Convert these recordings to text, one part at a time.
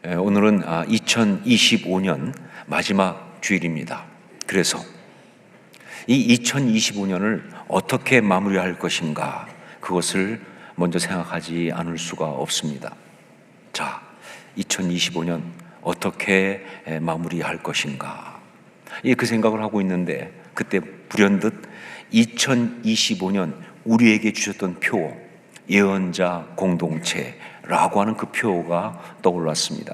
오늘은 2025년 마지막 주일입니다. 그래서 이 2025년을 어떻게 마무리할 것인가, 그것을 먼저 생각하지 않을 수가 없습니다. 자, 2025년 어떻게 마무리할 것인가, 그 생각을 하고 있는데, 그때 불현듯 2025년 우리에게 주셨던 표, 예언자 공동체라고 하는 그 표가 떠올랐습니다.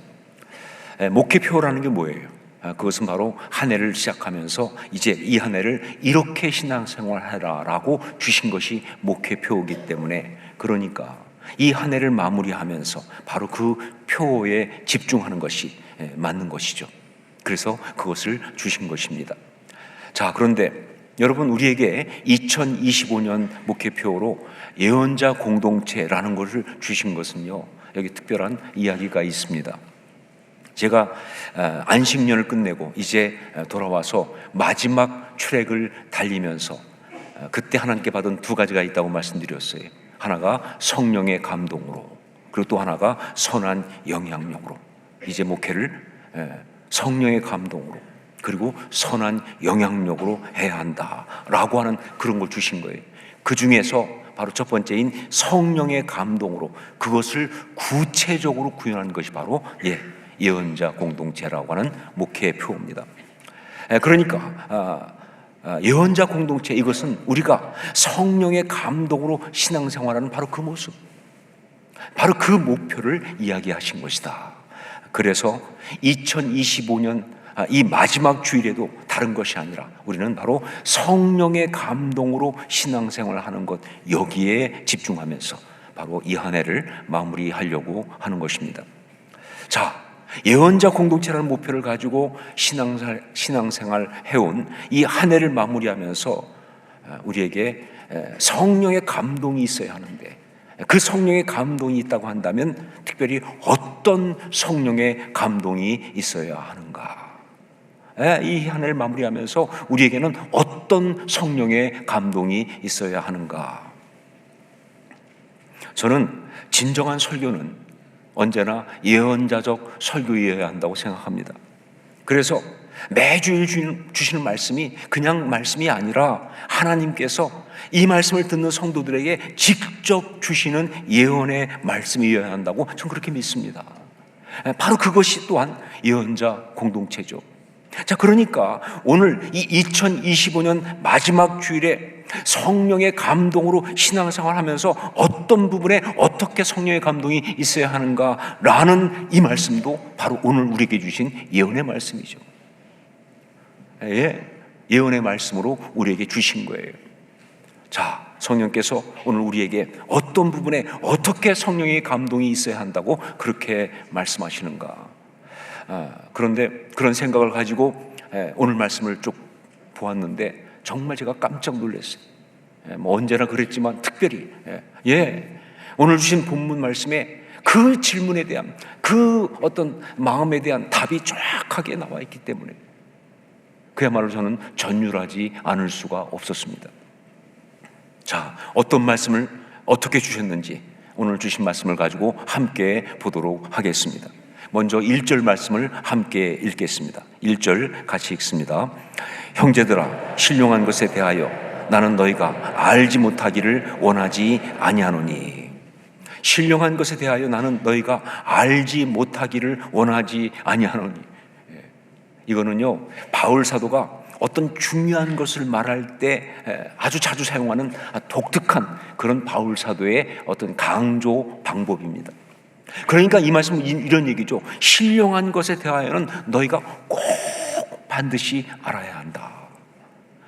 목회표라는 게 뭐예요? 그것은 바로 한 해를 시작하면서 이제 이 한 해를 이렇게 신앙생활해라 라고 주신 것이 목회표이기 때문에, 그러니까 이 한 해를 마무리하면서 바로 그 표에 집중하는 것이 맞는 것이죠. 그래서 그것을 주신 것입니다. 자, 그런데 여러분, 우리에게 2025년 목회표로 예언자 공동체라는 것을 주신 것은요, 여기 특별한 이야기가 있습니다. 제가 안식년을 끝내고 이제 돌아와서 마지막 트랙을 달리면서 그때 하나님께 받은 두 가지가 있다고 말씀드렸어요. 하나가 성령의 감동으로, 그리고 또 하나가 선한 영향력으로. 이제 목회를 성령의 감동으로 그리고 선한 영향력으로 해야 한다라고 하는 그런 걸 주신 거예요. 그 중에서 바로 첫 번째인 성령의 감동으로 그것을 구체적으로 구현하는 것이 바로 예언자 공동체라고 하는 목회표입니다. 그러니까 예언자 공동체, 이것은 우리가 성령의 감동으로 신앙생활하는 바로 그 모습, 바로 그 목표를 이야기하신 것이다. 그래서 2025년 이 마지막 주일에도 다른 것이 아니라 우리는 바로 성령의 감동으로 신앙생활을 하는 것, 여기에 집중하면서 바로 이 한 해를 마무리하려고 하는 것입니다. 자, 예언자 공동체라는 목표를 가지고 신앙생활 해온 이 한 해를 마무리하면서 우리에게 성령의 감동이 있어야 하는데, 그 성령의 감동이 있다고 한다면 특별히 어떤 성령의 감동이 있어야 하는가? 이 한 해를 마무리하면서 우리에게는 어떤 성령의 감동이 있어야 하는가? 저는 진정한 설교는 언제나 예언자적 설교여야 한다고 생각합니다. 그래서 매주일 주시는 말씀이 그냥 말씀이 아니라 하나님께서 이 말씀을 듣는 성도들에게 직접 주시는 예언의 말씀이어야 한다고 저는 그렇게 믿습니다. 바로 그것이 또한 예언자 공동체죠. 자, 그러니까 오늘 이 2025년 마지막 주일에 성령의 감동으로 신앙생활하면서 어떤 부분에 어떻게 성령의 감동이 있어야 하는가라는 이 말씀도 바로 오늘 우리에게 주신 예언의 말씀이죠. 예언의 말씀으로 우리에게 주신 거예요. 자, 성령께서 오늘 우리에게 어떤 부분에 어떻게 성령의 감동이 있어야 한다고 그렇게 말씀하시는가? 그런데 그런 생각을 가지고 오늘 말씀을 쭉 보았는데 정말 제가 깜짝 놀랐어요. 언제나 그랬지만 특별히 오늘 주신 본문 말씀에 그 질문에 대한, 그 어떤 마음에 대한 답이 정확하게 나와 있기 때문에 그야말로 저는 전율하지 않을 수가 없었습니다. 자, 어떤 말씀을 어떻게 주셨는지 오늘 주신 말씀을 가지고 함께 보도록 하겠습니다. 먼저 1절 말씀을 함께 읽겠습니다. 1절 같이 읽습니다. 형제들아, 신령한 것에 대하여 나는 너희가 알지 못하기를 원하지 아니하노니. 신령한 것에 대하여 나는 너희가 알지 못하기를 원하지 아니하노니. 이거는요, 바울 사도가 어떤 중요한 것을 말할 때 아주 자주 사용하는 독특한 그런 바울 사도의 어떤 강조 방법입니다. 그러니까 이 말씀은 이런 얘기죠. 신령한 것에 대하여는 너희가 꼭 반드시 알아야 한다.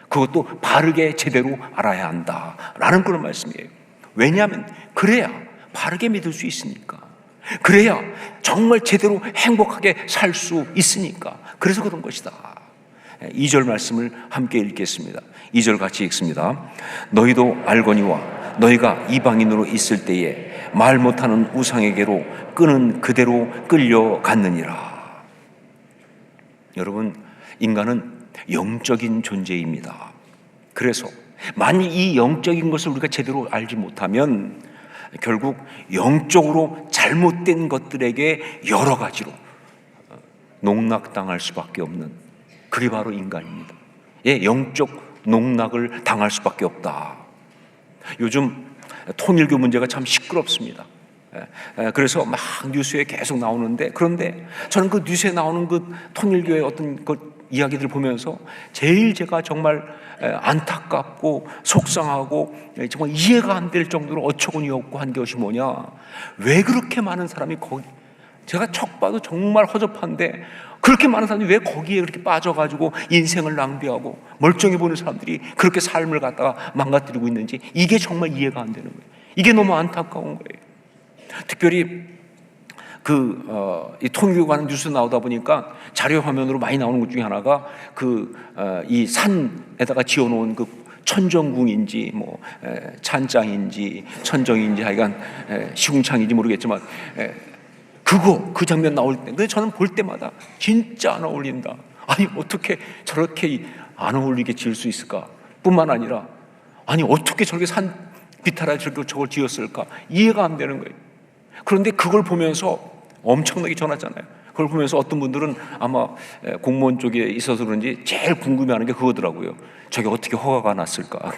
그것도 바르게 제대로 알아야 한다 라는 그런 말씀이에요. 왜냐하면 그래야 바르게 믿을 수 있으니까, 그래야 정말 제대로 행복하게 살 수 있으니까, 그래서 그런 것이다. 2절 말씀을 함께 읽겠습니다. 2절 같이 읽습니다. 너희도 알거니와 너희가 이방인으로 있을 때에 말 못하는 우상에게로 끄는 그대로 끌려갔느니라. 여러분, 인간은 영적인 존재입니다. 그래서 만약 이 영적인 것을 우리가 제대로 알지 못하면 결국 영적으로 잘못된 것들에게 여러 가지로 농락당할 수밖에 없는, 그게 바로 인간입니다. 예, 영적 농락을 당할 수밖에 없다. 요즘 통일교 문제가 참 시끄럽습니다. 그래서 막 뉴스에 계속 나오는데, 그런데 저는 그 뉴스에 나오는 그 통일교의 어떤 그 이야기들을 보면서 제일 제가 정말 안타깝고 속상하고 정말 이해가 안 될 정도로 어처구니 없고 한 것이 뭐냐, 왜 그렇게 많은 사람이 거기, 제가 척 봐도 정말 허접한데 그렇게 많은 사람들이 왜 거기에 그렇게 빠져가지고 인생을 낭비하고 멀쩡해 보이는 사람들이 그렇게 삶을 갖다가 망가뜨리고 있는지, 이게 정말 이해가 안 되는 거예요. 이게 너무 안타까운 거예요. 특별히 이 통일교가 하는 뉴스 나오다 보니까 자료 화면으로 많이 나오는 것 중에 하나가 이 산에다가 지어놓은 그 천정궁인지 뭐 찬장인지 천정인지 하여간 시궁창인지 모르겠지만 그 장면 나올 때, 근데 저는 볼 때마다 진짜 안 어울린다. 아니 어떻게 저렇게 안 어울리게 지을 수 있을까? 뿐만 아니라 아니 어떻게 저렇게 산 비탈하게 저걸 지었을까? 이해가 안 되는 거예요. 그런데 그걸 보면서 엄청나게 전하잖아요. 그걸 보면서 어떤 분들은 아마 공무원 쪽에 있어서 그런지 제일 궁금해하는 게 그거더라고요. 저게 어떻게 허가가 났을까?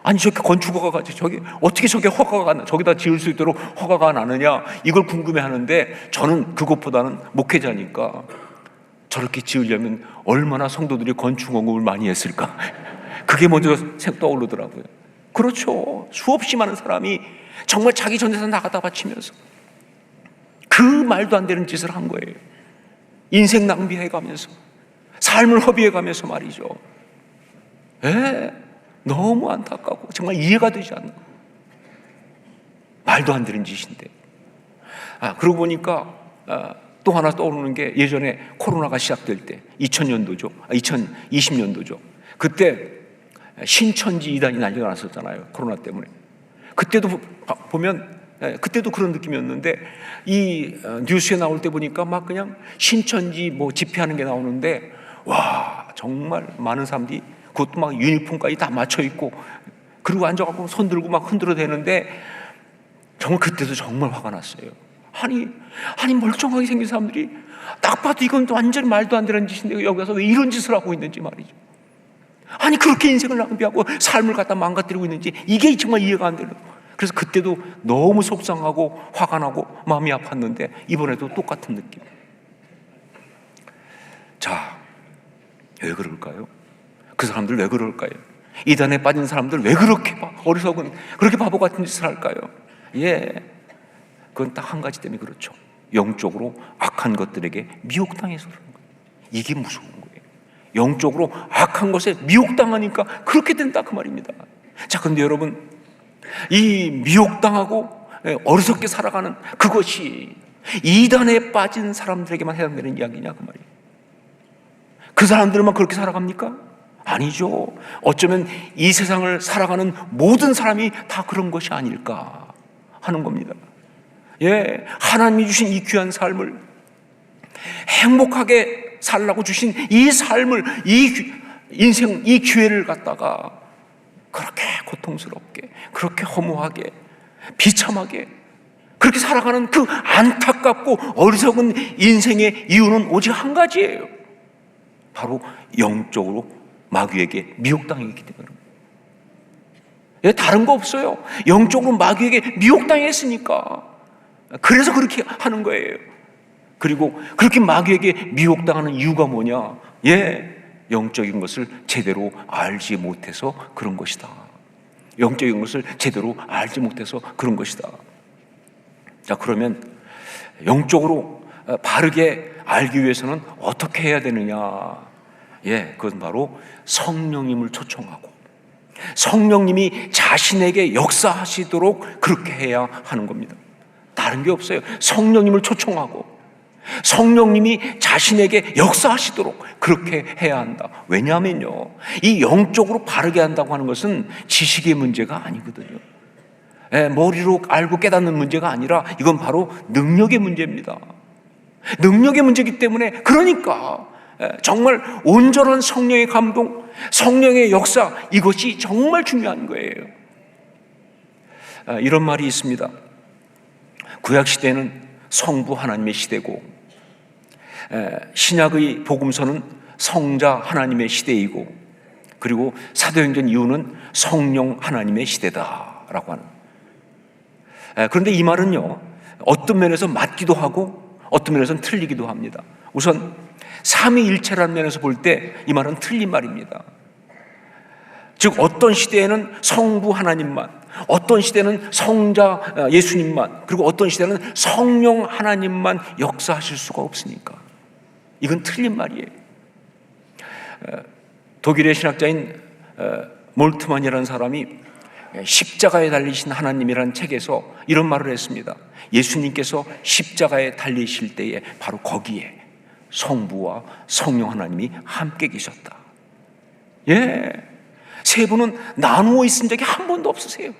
아니 저렇게 건축허가가 저게 어떻게 저게 허가가 나, 저기다 지을 수 있도록 허가가 나느냐, 이걸 궁금해하는데, 저는 그것보다는 목회자니까 저렇게 지으려면 얼마나 성도들이 건축원금을 많이 했을까, 그게 먼저 떠오르더라고요. 그렇죠. 수없이 많은 사람이 정말 자기 전재산 다 갖다 바치면서 그 말도 안 되는 짓을 한 거예요. 인생 낭비해가면서, 삶을 허비해가면서 말이죠. 너무 안타깝고 정말 이해가 되지 않는, 말도 안 되는 짓인데. 그러고 보니까 또 하나 떠오르는 게, 예전에 코로나가 시작될 때 2020년도죠. 그때 신천지 이단이 난리가 났었잖아요, 코로나 때문에. 그때도 보면 그때도 그런 느낌이었는데, 이 뉴스에 나올 때 보니까 막 그냥 신천지 뭐 집회하는 게 나오는데, 와 정말 많은 사람들이, 그것도 막 유니폼까지 다 맞춰 입고, 그리고 앉아갖고 손 들고 막 흔들어대는데, 정말 그때도 정말 화가 났어요. 아니 멀쩡하게 생긴 사람들이 딱 봐도 이건 완전히 말도 안 되는 짓인데 여기 와서 왜 이런 짓을 하고 있는지 말이죠. 아니 그렇게 인생을 낭비하고 삶을 갖다 망가뜨리고 있는지, 이게 정말 이해가 안 되는 거예요. 그래서 그때도 너무 속상하고 화가 나고 마음이 아팠는데, 이번에도 똑같은 느낌. 자, 왜 그럴까요? 그 사람들 왜 그럴까요? 이단에 빠진 사람들 왜 그렇게 어리석은, 그렇게 바보 같은 짓을 할까요? 그건 딱 한 가지 때문에 그렇죠. 영적으로 악한 것들에게 미혹당해서 그런 거예요. 이게 무서운 거예요. 영적으로 악한 것에 미혹당하니까 그렇게 된다, 그 말입니다. 자, 그런데 여러분, 이 미혹당하고 어리석게 살아가는 그것이 이단에 빠진 사람들에게만 해당되는 이야기냐, 그 말이에요. 그 사람들만 그렇게 살아갑니까? 아니죠. 어쩌면 이 세상을 살아가는 모든 사람이 다 그런 것이 아닐까 하는 겁니다. 하나님이 주신 이 귀한 삶을, 행복하게 살라고 주신 이 삶을, 이 인생, 이 기회를 갖다가 그렇게 고통스럽게, 그렇게 허무하게, 비참하게 그렇게 살아가는 그 안타깝고 어리석은 인생의 이유는 오직 한 가지예요. 바로 영적으로 마귀에게 미혹당했기 때문입니다. 다른 거 없어요. 영적으로 마귀에게 미혹당했으니까. 그래서 그렇게 하는 거예요. 그리고 그렇게 마귀에게 미혹당하는 이유가 뭐냐? 영적인 것을 제대로 알지 못해서 그런 것이다. 영적인 것을 제대로 알지 못해서 그런 것이다. 자, 그러면 영적으로 바르게 알기 위해서는 어떻게 해야 되느냐? 그건 바로 성령님을 초청하고 성령님이 자신에게 역사하시도록 그렇게 해야 하는 겁니다. 다른 게 없어요. 성령님을 초청하고 성령님이 자신에게 역사하시도록 그렇게 해야 한다. 왜냐하면요, 이 영적으로 바르게 한다고 하는 것은 지식의 문제가 아니거든요. 머리로 알고 깨닫는 문제가 아니라 이건 바로 능력의 문제입니다. 능력의 문제이기 때문에, 그러니까 정말 온전한 성령의 감동, 성령의 역사, 이것이 정말 중요한 거예요. 이런 말이 있습니다. 구약 시대는 성부 하나님의 시대고 신약의 복음서는 성자 하나님의 시대이고, 그리고 사도행전 이후는 성령 하나님의 시대다라고 하는. 그런데 이 말은요, 어떤 면에서 맞기도 하고 어떤 면에서는 틀리기도 합니다. 우선 삼위일체라는 면에서 볼 때 이 말은 틀린 말입니다. 즉 어떤 시대에는 성부 하나님만, 어떤 시대는 성자 예수님만, 그리고 어떤 시대는 성령 하나님만 역사하실 수가 없으니까 이건 틀린 말이에요. 독일의 신학자인 몰트만이라는 사람이 십자가에 달리신 하나님이라는 책에서 이런 말을 했습니다. 예수님께서 십자가에 달리실 때에 바로 거기에 성부와 성령 하나님이 함께 계셨다. 세 분은 나누어 있은 적이 한 번도 없으세요.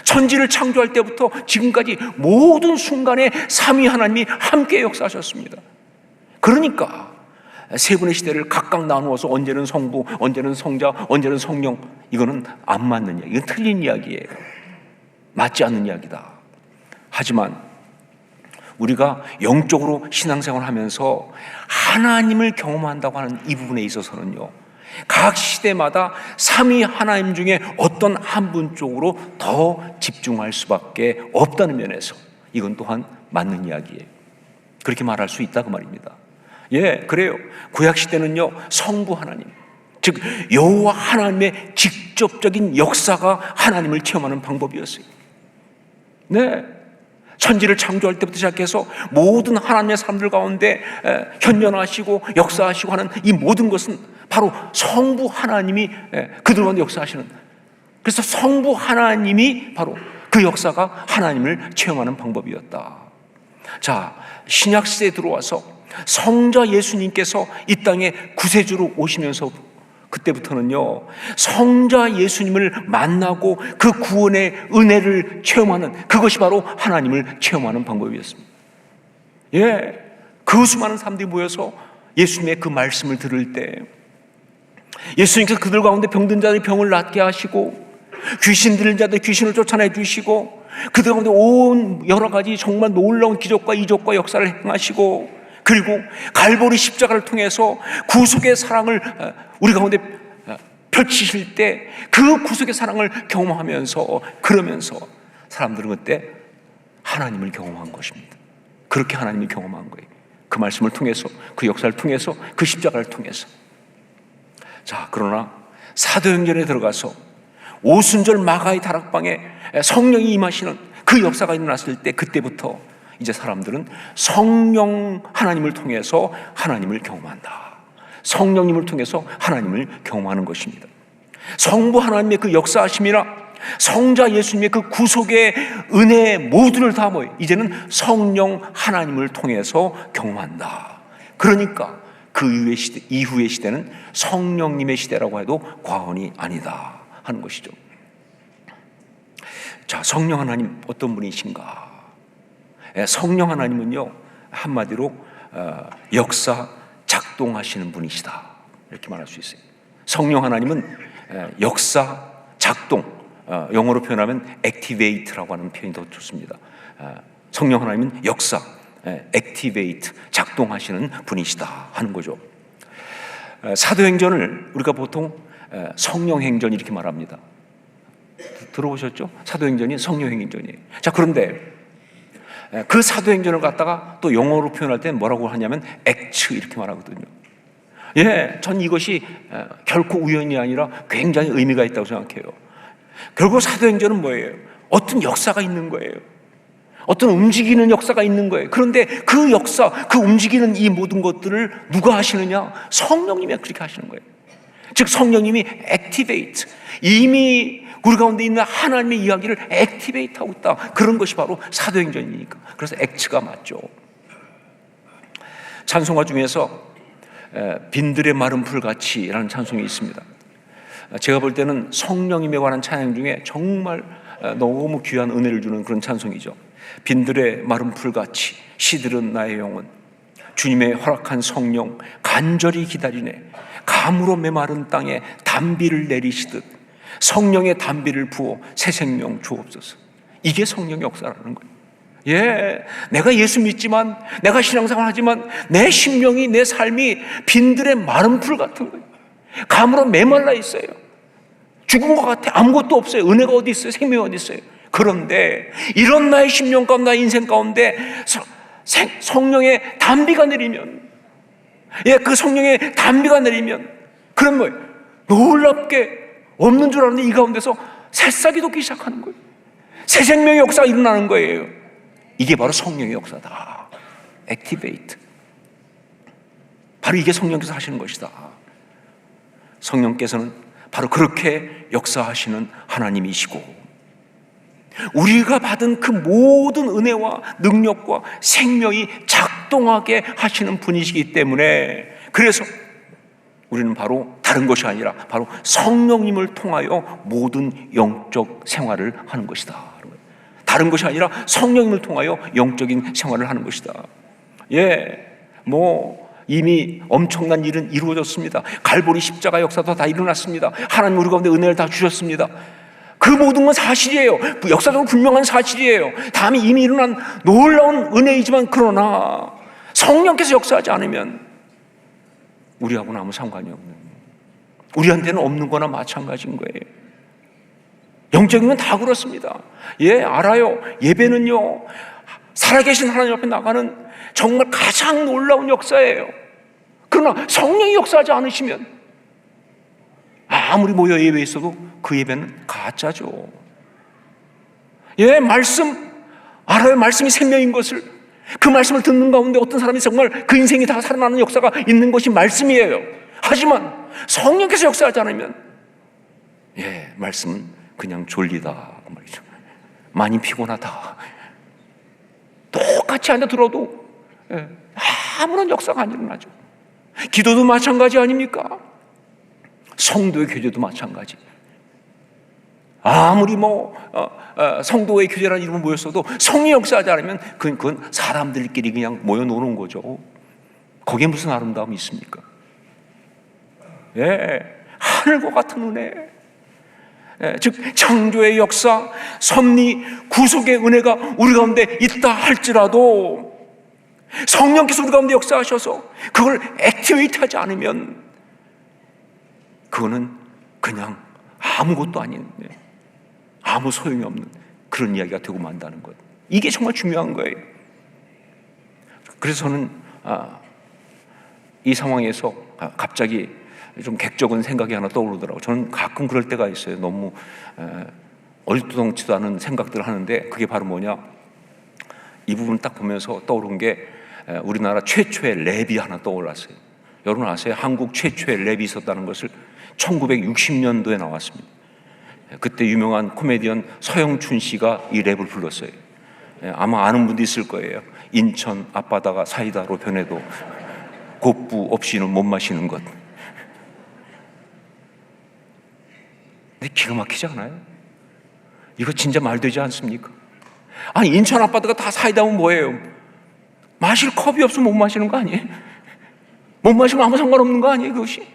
천지를 창조할 때부터 지금까지 모든 순간에 삼위 하나님이 함께 역사하셨습니다. 그러니까 세 분의 시대를 각각 나누어서 언제는 성부, 언제는 성자, 언제는 성령, 이거는 안 맞는 이야기, 이건 틀린 이야기예요. 맞지 않는 이야기다. 하지만 우리가 영적으로 신앙생활을 하면서 하나님을 경험한다고 하는 이 부분에 있어서는요, 각 시대마다 삼위 하나님 중에 어떤 한 분 쪽으로 더 집중할 수밖에 없다는 면에서 이건 또한 맞는 이야기예요. 그렇게 말할 수 있다 그 말입니다. 그래요. 구약 시대는요, 성부 하나님, 즉 여호와 하나님의 직접적인 역사가 하나님을 체험하는 방법이었어요. 천지를 창조할 때부터 시작해서 모든 하나님의 사람들 가운데 현존하시고 역사하시고 하는 이 모든 것은 바로 성부 하나님이 그들 가운데 역사하시는, 그래서 성부 하나님이 바로 그 역사가 하나님을 체험하는 방법이었다. 자, 신약 시대에 들어와서 성자 예수님께서 이 땅에 구세주로 오시면서 그때부터는요, 성자 예수님을 만나고 그 구원의 은혜를 체험하는, 그것이 바로 하나님을 체험하는 방법이었습니다. 그 수많은 사람들이 모여서 예수님의 그 말씀을 들을 때 예수님께서 그들 가운데 병든 자들이 병을 낫게 하시고 귀신 들린 자들 귀신을 쫓아내 주시고 그들 가운데 온 여러 가지 정말 놀라운 기적과 이적과 역사를 행하시고, 그리고 갈보리 십자가를 통해서 구속의 사랑을 우리 가운데 펼치실 때 그 구속의 사랑을 경험하면서, 그러면서 사람들은 그때 하나님을 경험한 것입니다. 그렇게 하나님을 경험한 거예요. 그 말씀을 통해서, 그 역사를 통해서, 그 십자가를 통해서. 자, 그러나 사도행전에 들어가서 오순절 마가의 다락방에 성령이 임하시는 그 역사가 일어났을 때, 그때부터 이제 사람들은 성령 하나님을 통해서 하나님을 경험한다. 성령님을 통해서 하나님을 경험하는 것입니다. 성부 하나님의 그 역사하심이나 성자 예수님의 그 구속의 은혜 모두를 다 모여 이제는 성령 하나님을 통해서 경험한다. 그러니까 그 이후의 시대는 성령님의 시대라고 해도 과언이 아니다 하는 것이죠. 자, 성령 하나님 어떤 분이신가? 성령 하나님은요, 한마디로 역사 작동하시는 분이시다, 이렇게 말할 수 있어요. 성령 하나님은 역사 작동, 영어로 표현하면 activate라고 하는 표현이 더 좋습니다. 성령 하나님은 역사, activate, 작동하시는 분이시다 하는 거죠. 사도행전을 우리가 보통 성령행전 이렇게 말합니다. 들어보셨죠? 사도행전이 성령행전이에요. 자, 그런데 그 사도행전을 갖다가 또 영어로 표현할 때는 뭐라고 하냐면 액츠 이렇게 말하거든요. 전 이것이 결코 우연이 아니라 굉장히 의미가 있다고 생각해요. 결국 사도행전은 뭐예요? 어떤 역사가 있는 거예요. 어떤 움직이는 역사가 있는 거예요. 그런데 그 역사, 그 움직이는 이 모든 것들을 누가 하시느냐? 성령님이 그렇게 하시는 거예요. 즉 성령님이 액티베이트, 이미 우리 가운데 있는 하나님의 이야기를 액티베이트하고 있다. 그런 것이 바로 사도행전이니까. 그래서 액츠가 맞죠. 찬송가 중에서 빈들의 마른 풀같이라는 찬송이 있습니다. 제가 볼 때는 성령님에 관한 찬양 중에 정말 너무 귀한 은혜를 주는 그런 찬송이죠. 빈들의 마른 풀같이 시들은 나의 영혼, 주님의 허락한 성령 간절히 기다리네. 감으로 메마른 땅에 단비를 내리시듯 성령의 단비를 부어 새 생명 주옵소서. 이게 성령의 역사라는 거예요. 예, 내가 예수 믿지만, 내가 신앙생활 하지만 내 심령이, 내 삶이 빈들의 마른 풀 같은 거예요. 감으로 메말라 있어요. 죽은 것 같아. 아무것도 없어요. 은혜가 어디 있어요? 생명이 어디 있어요? 그런데 이런 나의 심령 가운데, 나의 인생 가운데 성령의 단비가 내리면, 예, 그 성령의 단비가 내리면, 그런 뭐예요? 놀랍게 없는 줄 알았는데 이 가운데서 새싹이 돋기 시작하는 거예요. 새 생명의 역사가 일어나는 거예요. 이게 바로 성령의 역사다. 액티베이트. 바로 이게 성령께서 하시는 것이다. 성령께서는 바로 그렇게 역사하시는 하나님이시고, 우리가 받은 그 모든 은혜와 능력과 생명이 작동하게 하시는 분이시기 때문에, 그래서 우리는 바로 다른 것이 아니라 바로 성령님을 통하여 모든 영적 생활을 하는 것이다. 다른 것이 아니라 성령님을 통하여 영적인 생활을 하는 것이다. 예, 이미 엄청난 일은 이루어졌습니다. 갈보리 십자가 역사도 다 일어났습니다. 하나님 우리 가운데 은혜를 다 주셨습니다. 그 모든 건 사실이에요. 역사적으로 분명한 사실이에요. 다음에 이미 일어난 놀라운 은혜이지만, 그러나 성령께서 역사하지 않으면 우리하고는 아무 상관이 없는, 우리한테는 없는 거나 마찬가지인 거예요. 영적인 건 다 그렇습니다. 예, 알아요. 예배는요, 살아계신 하나님 앞에 나가는 정말 가장 놀라운 역사예요. 그러나 성령이 역사하지 않으시면 아무리 모여 예배했어도 그 예배는 가짜죠. 예, 말씀 알아요. 말씀이 생명인 것을, 그 말씀을 듣는 가운데 어떤 사람이 정말 그 인생이 다 살아나는 역사가 있는 것이 말씀이에요. 하지만 성령께서 역사하지 않으면, 예, 말씀은 그냥 졸리다 그 말이죠. 많이 피곤하다. 똑같이 앉아 들어도, 예, 아무런 역사가 안 일어나죠. 기도도 마찬가지 아닙니까? 성도의 교제도 마찬가지. 아무리 성도의 교제라는 이름을 모였어도 성령이 역사하지 않으면 그건 사람들끼리 그냥 모여 노는 거죠. 거기에 무슨 아름다움이 있습니까? 예, 하늘과 같은 은혜. 예, 즉 창조의 역사, 섭리, 구속의 은혜가 우리 가운데 있다 할지라도 성령께서 우리 가운데 역사하셔서 그걸 액티베이트하지 않으면 그거는 그냥 아무것도 아닌, 아무 소용이 없는 그런 이야기가 되고 만다는 것. 이게 정말 중요한 거예요. 그래서 저는 이 상황에서 갑자기 좀 객적인 생각이 하나 떠오르더라고요. 저는 가끔 그럴 때가 있어요. 너무 얼토당치도 않은 생각들을 하는데, 그게 바로 뭐냐, 이 부분 딱 보면서 떠오른 게 우리나라 최초의 랩이 하나 떠올랐어요. 여러분 아세요? 한국 최초의 랩이 있었다는 것을 1960년도에 나왔습니다. 그때 유명한 코미디언 서영춘 씨가 이 랩을 불렀어요. 아마 아는 분도 있을 거예요. 인천 앞바다가 사이다로 변해도 곱부 없이는 못 마시는 것. 근데 기가 막히지 않아요? 이거 진짜 말 되지 않습니까? 아니, 인천 앞바다가 다 사이다면 뭐예요? 마실 컵이 없으면 못 마시는 거 아니에요? 못 마시면 아무 상관없는 거 아니에요, 그것이?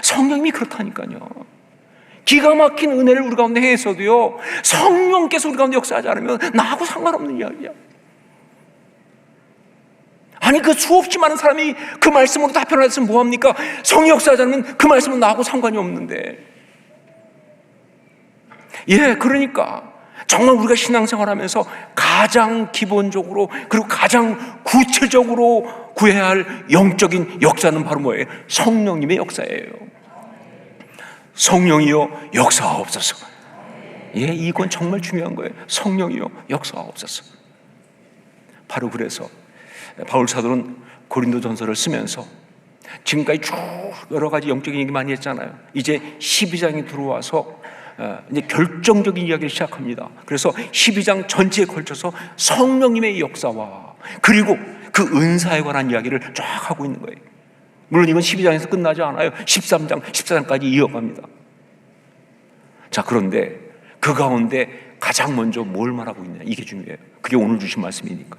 성령님이 그렇다니까요. 기가 막힌 은혜를 우리 가운데 해서도요, 성령께서 우리 가운데 역사하지 않으면 나하고 상관없는 이야기야. 아니, 그 수없이 많은 사람이 그 말씀으로 답변했으면 뭐합니까? 성령 역사하지 않으면 그 말씀은 나하고 상관이 없는데. 예, 그러니까 정말 우리가 신앙생활하면서 가장 기본적으로 그리고 가장 구체적으로 구해야 할 영적인 역사는 바로 뭐예요? 성령님의 역사예요. 성령이여 역사하옵소서. 예, 이건 정말 중요한 거예요. 성령이여 역사하옵소서. 바로 그래서 바울 사도는 고린도전서를 쓰면서 지금까지 쭉 여러 가지 영적인 얘기 많이 했잖아요. 이제 12장이 들어와서 이제 결정적인 이야기를 시작합니다. 그래서 12장 전체에 걸쳐서 성령님의 역사와 그리고 그 은사에 관한 이야기를 쫙 하고 있는 거예요. 물론 이건 12장에서 끝나지 않아요. 13장, 14장까지 이어갑니다. 자, 그런데 그 가운데 가장 먼저 뭘 말하고 있냐, 이게 중요해요. 그게 오늘 주신 말씀이니까.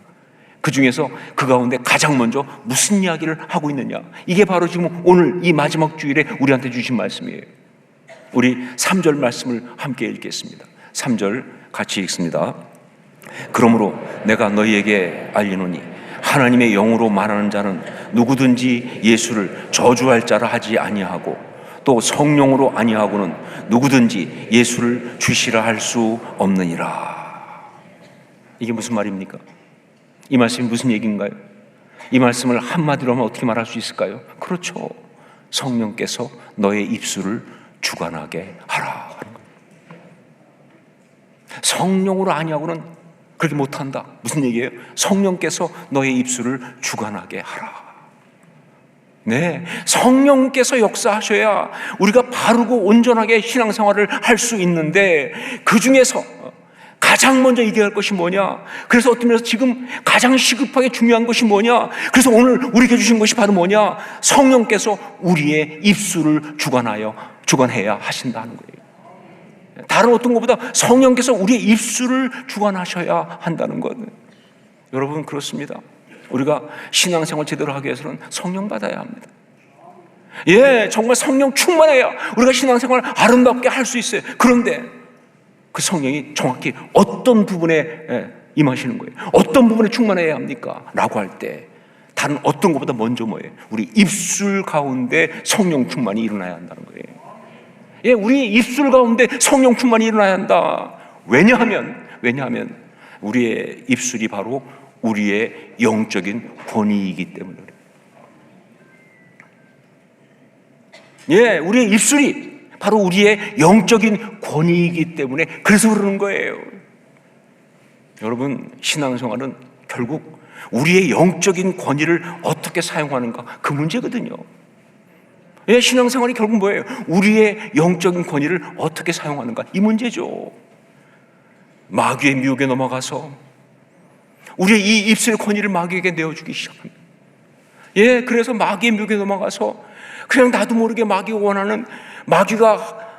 그 중에서 그 가운데 가장 먼저 무슨 이야기를 하고 있느냐, 이게 바로 지금 오늘 이 마지막 주일에 우리한테 주신 말씀이에요. 우리 3절 말씀을 함께 읽겠습니다. 3절 같이 읽습니다. 그러므로 내가 너희에게 알리노니 하나님의 영으로 말하는 자는 누구든지 예수를 저주할 자라 하지 아니하고 또 성령으로 아니하고는 누구든지 예수를 주시라 할 수 없느니라. 이게 무슨 말입니까? 이 말씀이 무슨 얘기인가요? 이 말씀을 한마디로 하면 어떻게 말할 수 있을까요? 그렇죠. 성령께서 너의 입술을 주관하게 하라. 성령으로 아니하고는 그렇게 못한다. 무슨 얘기예요? 성령께서 너의 입술을 주관하게 하라. 네, 성령께서 역사하셔야 우리가 바르고 온전하게 신앙생활을 할 수 있는데, 그 중에서 가장 먼저 얘기할 것이 뭐냐? 그래서 어떤 면에서 지금 가장 시급하게 중요한 것이 뭐냐? 그래서 오늘 우리에게 주신 것이 바로 뭐냐? 성령께서 우리의 입술을 주관해야 하신다는 거예요. 다른 어떤 것보다 성령께서 우리의 입술을 주관하셔야 한다는 것. 여러분, 그렇습니다. 우리가 신앙생활 제대로 하기 위해서는 성령 받아야 합니다. 예, 정말 성령 충만해야 우리가 신앙생활 아름답게 할 수 있어요. 그런데 그 성령이 정확히 어떤 부분에 임하시는 거예요? 어떤 부분에 충만해야 합니까? 라고 할 때 다른 어떤 것보다 먼저 뭐예요? 우리 입술 가운데 성령 충만이 일어나야 한다는 거예요. 예, 우리 입술 가운데 성령 충만이 일어나야 한다. 왜냐하면 우리의 입술이 바로 우리의 영적인 권위이기 때문에 그래요. 예, 우리의 입술이 바로 우리의 영적인 권위이기 때문에 그래서 그러는 거예요. 여러분, 신앙생활은 결국 우리의 영적인 권위를 어떻게 사용하는가, 그 문제거든요. 예, 신앙생활이 결국 뭐예요? 우리의 영적인 권위를 어떻게 사용하는가, 이 문제죠. 마귀의 미혹에 넘어가서 우리의 이 입술의 권위를 마귀에게 내어주기 시작합니다. 예, 그래서 마귀의 미혹에 넘어가서 그냥 나도 모르게 마귀가 원하는, 마귀가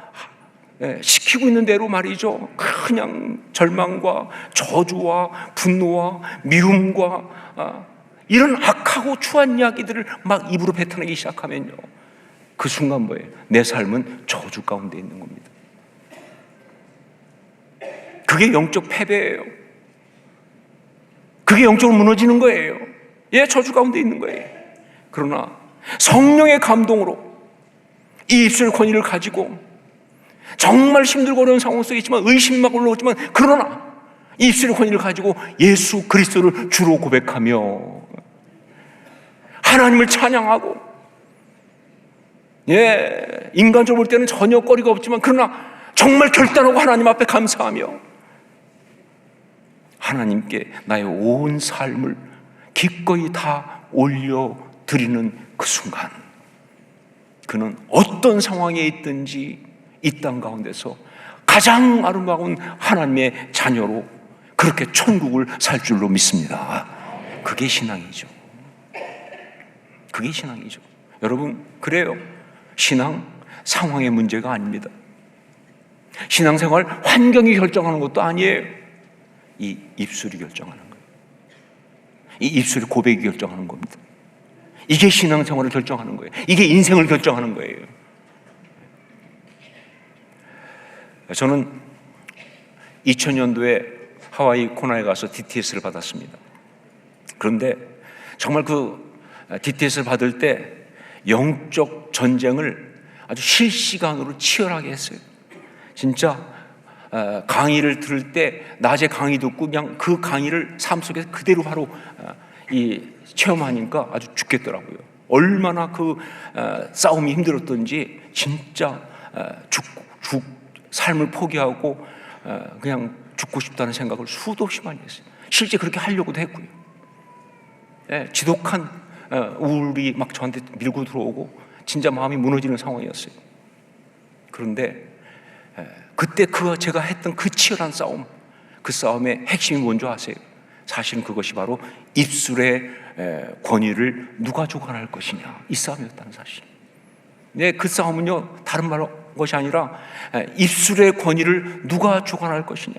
시키고 있는 대로 말이죠, 그냥 절망과 저주와 분노와 미움과 이런 악하고 추한 이야기들을 막 입으로 뱉어내기 시작하면요, 그 순간 뭐예요? 내 삶은 저주 가운데 있는 겁니다. 그게 영적 패배예요. 그게 영적으로 무너지는 거예요. 예, 저주 가운데 있는 거예요. 그러나 성령의 감동으로 이 입술 권위를 가지고 정말 힘들고 어려운 상황 속에 있지만, 의심이 막 올라오지만, 그러나 이 입술의 권위를 가지고 예수 그리스도를 주로 고백하며 하나님을 찬양하고, 예, 인간적으로 볼 때는 전혀 거리가 없지만 그러나 정말 결단하고 하나님 앞에 감사하며 하나님께 나의 온 삶을 기꺼이 다 올려드리는 그 순간, 그는 어떤 상황에 있든지 이 땅 가운데서 가장 아름다운 하나님의 자녀로 그렇게 천국을 살 줄로 믿습니다. 그게 신앙이죠. 그게 신앙이죠. 여러분, 그래요. 신앙 상황의 문제가 아닙니다. 신앙생활 환경이 결정하는 것도 아니에요. 이 입술이 결정하는 거예요. 이 입술이 고백이 결정하는 겁니다. 이게 신앙생활을 결정하는 거예요. 이게 인생을 결정하는 거예요. 저는 2000년도에 하와이 코나에 가서 DTS를 받았습니다. 그런데 정말 그 DTS를 받을 때 영적 전쟁을 아주 실시간으로 치열하게 했어요. 진짜 강의를 들을 때 낮에 강의 듣고 그냥 그 강의를 삶 속에서 그대로 바로 이 체험하니까 아주 죽겠더라고요. 얼마나 그 싸움이 힘들었던지 진짜 삶을 포기하고 그냥 죽고 싶다는 생각을 수도 없이 많이 했어요. 실제 그렇게 하려고도 했고요. 예, 지독한 우울이 막 저한테 밀고 들어오고 진짜 마음이 무너지는 상황이었어요. 그런데 그때 제가 했던 그 치열한 싸움, 그 싸움의 핵심이 뭔지 아세요? 사실은 그것이 바로 입술의 권위를 누가 주관할 것이냐, 이 싸움이었다는 사실. 네, 그 싸움은요, 다른 것이 아니라 입술의 권위를 누가 주관할 것이냐.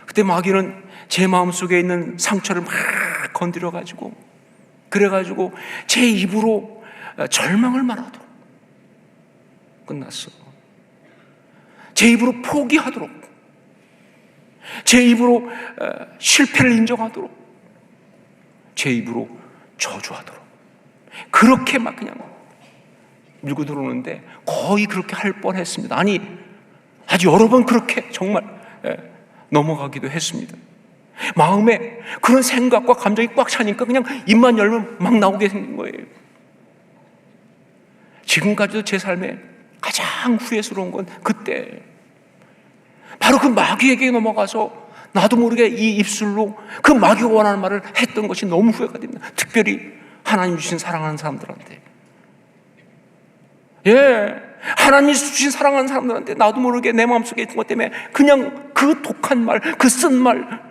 그때 마귀는 제 마음속에 있는 상처를 막 건드려가지고, 그래가지고 제 입으로 절망을 말하도록 끝났어. 제 입으로 포기하도록, 제 입으로 실패를 인정하도록, 제 입으로 저주하도록, 그렇게 막 그냥 밀고 들어오는데 거의 그렇게 할 뻔했습니다. 아니, 아주 여러 번 그렇게 정말 넘어가기도 했습니다. 마음에 그런 생각과 감정이 꽉 차니까 그냥 입만 열면 막 나오게 생긴 거예요. 지금까지도 제 삶에 가장 후회스러운 건 그때 바로 그 마귀에게 넘어가서 나도 모르게 이 입술로 그 마귀가 원하는 말을 했던 것이 너무 후회가 됩니다. 특별히 하나님 주신 사랑하는 사람들한테, 하나님 주신 사랑하는 사람들한테 나도 모르게 내 마음속에 있던 것 때문에 그냥 그 독한 말, 그 쓴 말,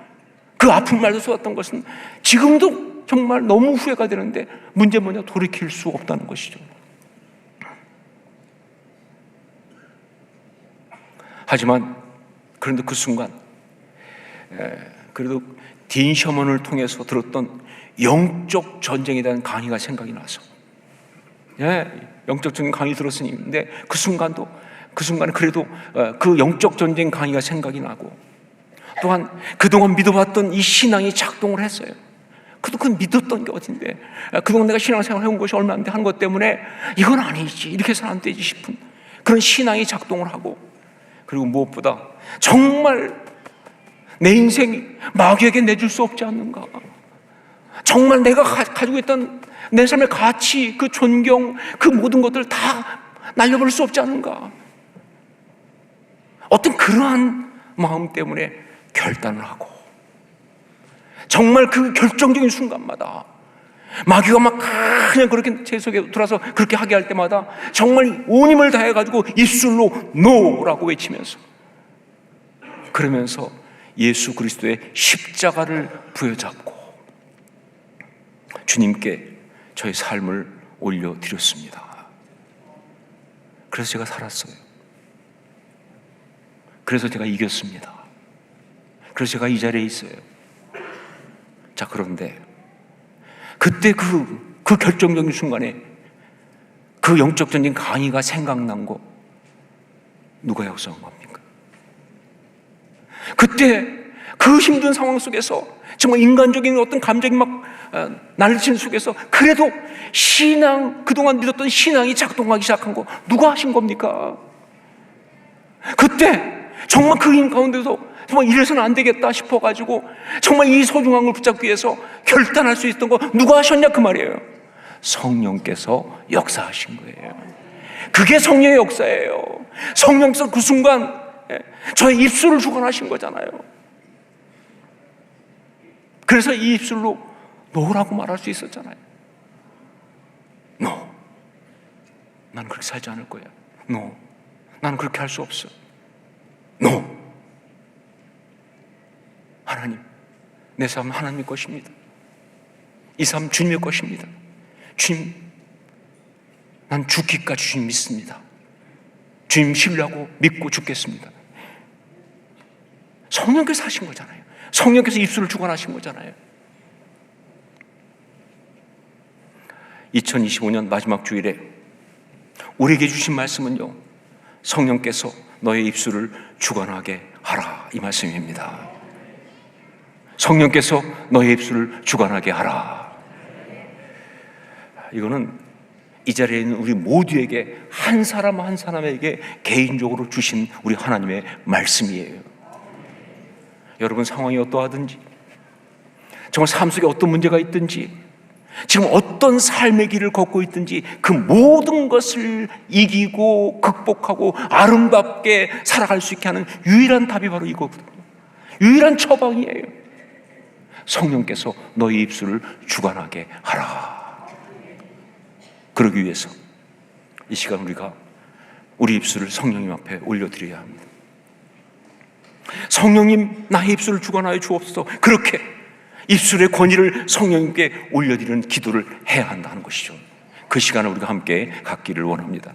그 아픈 말도 쏟았던 것은 지금도 정말 너무 후회가 되는데, 문제는 뭐냐? 돌이킬 수 없다는 것이죠. 하지만 그런데 그 순간 그래도 딘 셔먼을 통해서 들었던 영적 전쟁에 대한 강의가 생각이 나서, 영적 전쟁 강의 들었으니, 근데 그 순간에 그래도 그 영적 전쟁 강의가 생각이 나고, 또한 그동안 믿어봤던 이 신앙이 작동을 했어요. 그동안 믿었던 게 어딘데, 그동안 내가 신앙생활 해온 것이 얼마 안 돼 한 것 때문에 이건 아니지, 이렇게 해서는 안 되지 싶은 그런 신앙이 작동을 하고, 그리고 무엇보다 정말 내 인생이 마귀에게 내줄 수 없지 않는가, 정말 내가 가지고 있던 내 삶의 가치, 그 존경, 그 모든 것들 다 날려버릴 수 없지 않은가, 어떤 그러한 마음 때문에 결단을 하고, 정말 그 결정적인 순간마다 마귀가 막 그냥 그렇게 제 속에 들어와서 그렇게 하게 할 때마다 정말 온 힘을 다해가지고 입술로 노라고 외치면서, 그러면서 예수 그리스도의 십자가를 부여잡고 주님께 저의 삶을 올려드렸습니다. 그래서 제가 살았어요. 그래서 제가 이겼습니다. 그래서 제가 이 자리에 있어요. 자, 그런데 그때 그 결정적인 순간에 그 영적 전쟁 강의가 생각난 거 누가 역사한 겁니까? 그때 그 힘든 상황 속에서 정말 인간적인 어떤 감정이 막 날리치는 속에서 그래도 신앙, 그동안 믿었던 신앙이 작동하기 시작한 거 누가 하신 겁니까? 그때 정말 그 힘 가운데서 정말 이래서는 안 되겠다 싶어가지고 정말 이 소중한 걸 붙잡기 위해서 결단할 수 있었던 거 누가 하셨냐 그 말이에요. 성령께서 역사하신 거예요. 그게 성령의 역사예요. 성령께서 그 순간 저의 입술을 주관하신 거잖아요. 그래서 이 입술로 노라고 말할 수 있었잖아요. No, 나는 그렇게 살지 않을 거야. No, 나는 그렇게 할 수 없어. No, 하나님, 내 삶은 하나님의 것입니다. 이 삶은 주님의 것입니다. 주님, 난 죽기까지 주님 믿습니다. 주님 신뢰하고 믿고 죽겠습니다. 성령께서 하신 거잖아요. 성령께서 입술을 주관하신 거잖아요. 2025년 마지막 주일에 우리에게 주신 말씀은요, 성령께서 너의 입술을 주관하게 하라, 이 말씀입니다. 성령께서 너의 입술을 주관하게 하라. 이거는 이 자리에 있는 우리 모두에게, 한 사람 한 사람에게 개인적으로 주신 우리 하나님의 말씀이에요. 여러분 상황이 어떠하든지, 정말 삶 속에 어떤 문제가 있든지, 지금 어떤 삶의 길을 걷고 있든지 그 모든 것을 이기고 극복하고 아름답게 살아갈 수 있게 하는 유일한 답이 바로 이거거든요. 유일한 처방이에요. 성령께서 너희 입술을 주관하게 하라. 그러기 위해서 이 시간 우리가 우리 입술을 성령님 앞에 올려드려야 합니다. 성령님, 나의 입술을 주관하여 주옵소서. 그렇게 입술의 권위를 성령님께 올려드리는 기도를 해야 한다는 것이죠. 그 시간을 우리가 함께 갖기를 원합니다.